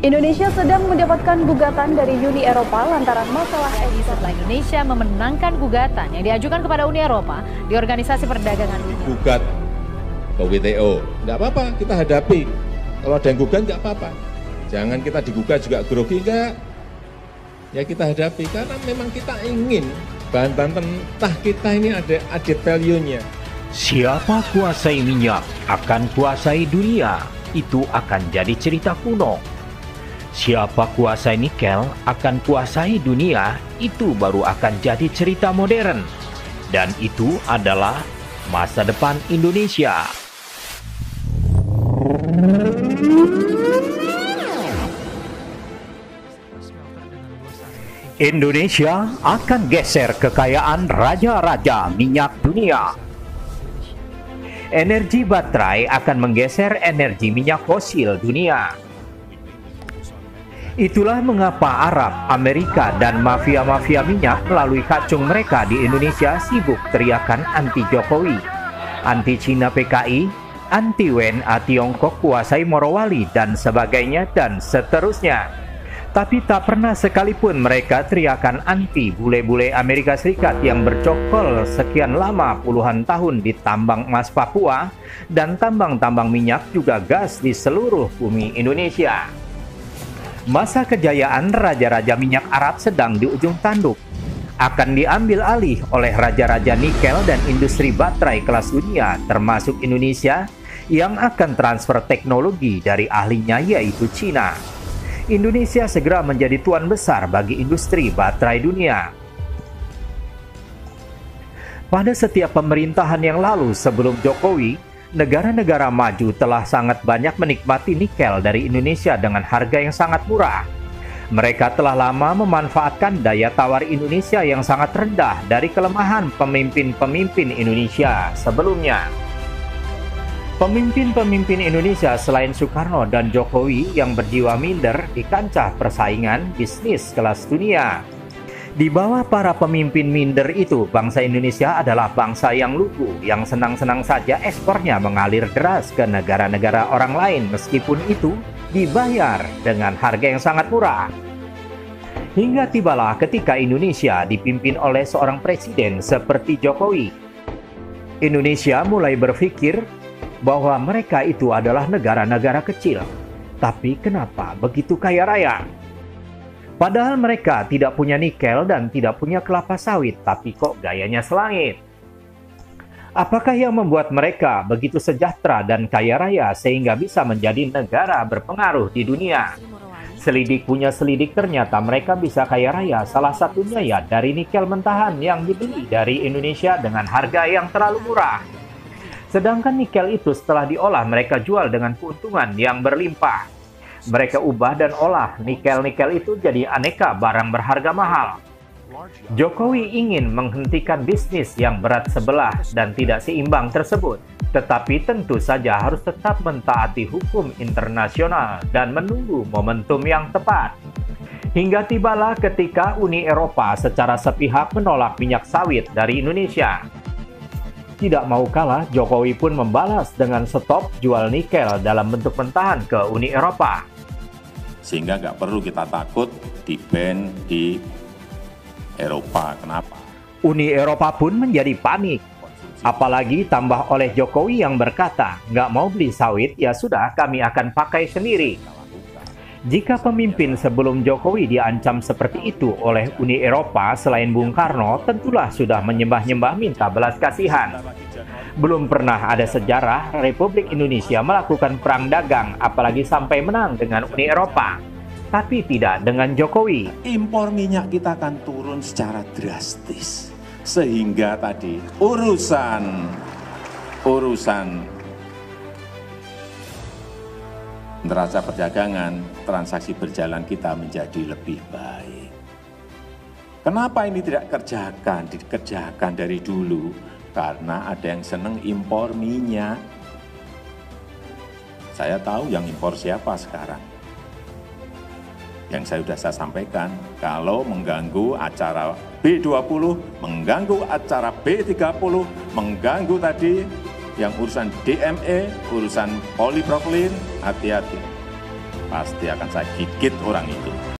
Indonesia sedang mendapatkan gugatan dari Uni Eropa lantaran masalah ekspor. Setelah Indonesia memenangkan gugatan yang diajukan kepada Uni Eropa di Organisasi Perdagangan Dunia. Gugat ke WTO, nggak apa-apa, kita hadapi. Kalau ada yang gugat nggak apa-apa. Jangan kita digugat juga grogi, enggak. Ya kita hadapi, karena memang kita ingin bahan-bahan mentah kita ini ada added value-nya. Siapa kuasai minyak akan kuasai dunia, itu akan jadi cerita kuno. Siapa kuasai nikel akan kuasai dunia, itu baru akan jadi cerita modern. Dan itu adalah masa depan Indonesia. Indonesia akan geser kekayaan raja-raja minyak dunia. Energi baterai akan menggeser energi minyak fosil dunia. Itulah mengapa Arab, Amerika, dan mafia-mafia minyak melalui kacung mereka di Indonesia sibuk teriakan anti Jokowi, anti Cina PKI, anti WNA Tiongkok kuasai Morowali, dan sebagainya dan seterusnya. Tapi tak pernah sekalipun mereka teriakan anti bule-bule Amerika Serikat yang bercokol sekian lama puluhan tahun di tambang emas Papua dan tambang-tambang minyak juga gas di seluruh bumi Indonesia. Masa kejayaan raja-raja minyak Arab sedang di ujung tanduk. Akan diambil alih oleh raja-raja nikel dan industri baterai kelas dunia termasuk Indonesia yang akan transfer teknologi dari ahlinya yaitu Cina. Indonesia segera menjadi tuan besar bagi industri baterai dunia. Pada setiap pemerintahan yang lalu sebelum Jokowi, negara-negara maju telah sangat banyak menikmati nikel dari Indonesia dengan harga yang sangat murah. Mereka telah lama memanfaatkan daya tawar Indonesia yang sangat rendah dari kelemahan pemimpin-pemimpin Indonesia sebelumnya. Pemimpin-pemimpin Indonesia selain Soekarno dan Jokowi yang berjiwa minder di kancah persaingan bisnis kelas dunia. Di bawah para pemimpin minder itu, bangsa Indonesia adalah bangsa yang lugu, yang senang-senang saja ekspornya mengalir deras ke negara-negara orang lain meskipun itu dibayar dengan harga yang sangat murah. Hingga tibalah ketika Indonesia dipimpin oleh seorang presiden seperti Jokowi. Indonesia mulai berpikir bahwa mereka itu adalah negara-negara kecil. Tapi kenapa begitu kaya raya? Padahal mereka tidak punya nikel dan tidak punya kelapa sawit, tapi kok gayanya selangit. Apakah yang membuat mereka begitu sejahtera dan kaya raya sehingga bisa menjadi negara berpengaruh di dunia? Selidik punya selidik, ternyata mereka bisa kaya raya. Salah satunya ya dari nikel mentahan yang dibeli dari Indonesia dengan harga yang terlalu murah. Sedangkan nikel itu setelah diolah mereka jual dengan keuntungan yang berlimpah. Mereka ubah dan olah nikel-nikel itu jadi aneka barang berharga mahal. Jokowi ingin menghentikan bisnis yang berat sebelah dan tidak seimbang tersebut. Tetapi tentu saja harus tetap mentaati hukum internasional dan menunggu momentum yang tepat. Hingga tibalah ketika Uni Eropa secara sepihak menolak minyak sawit dari Indonesia. Tidak mau kalah, Jokowi pun membalas dengan stop jual nikel dalam bentuk mentahan ke Uni Eropa. Sehingga nggak perlu kita takut di-ban di Eropa. Kenapa? Uni Eropa pun menjadi panik. Apalagi tambah oleh Jokowi yang berkata, nggak mau beli sawit, ya sudah kami akan pakai sendiri. Jika pemimpin sebelum Jokowi diancam seperti itu oleh Uni Eropa selain Bung Karno, tentulah sudah menyembah-nyembah minta belas kasihan. Belum pernah ada sejarah Republik Indonesia melakukan perang dagang, apalagi sampai menang dengan Uni Eropa. Tapi tidak dengan Jokowi. Impor minyak kita akan turun secara drastis. Sehingga tadi urusan neraca perdagangan, transaksi berjalan kita menjadi lebih baik. Kenapa ini tidak dikerjakan dari dulu? Karena ada yang senang impor minyak. Saya tahu yang impor siapa sekarang. Yang saya sampaikan, kalau mengganggu acara B20, mengganggu acara B30, mengganggu tadi yang urusan DME, urusan polipropilin, hati-hati. pasti akan saya gigit orang itu.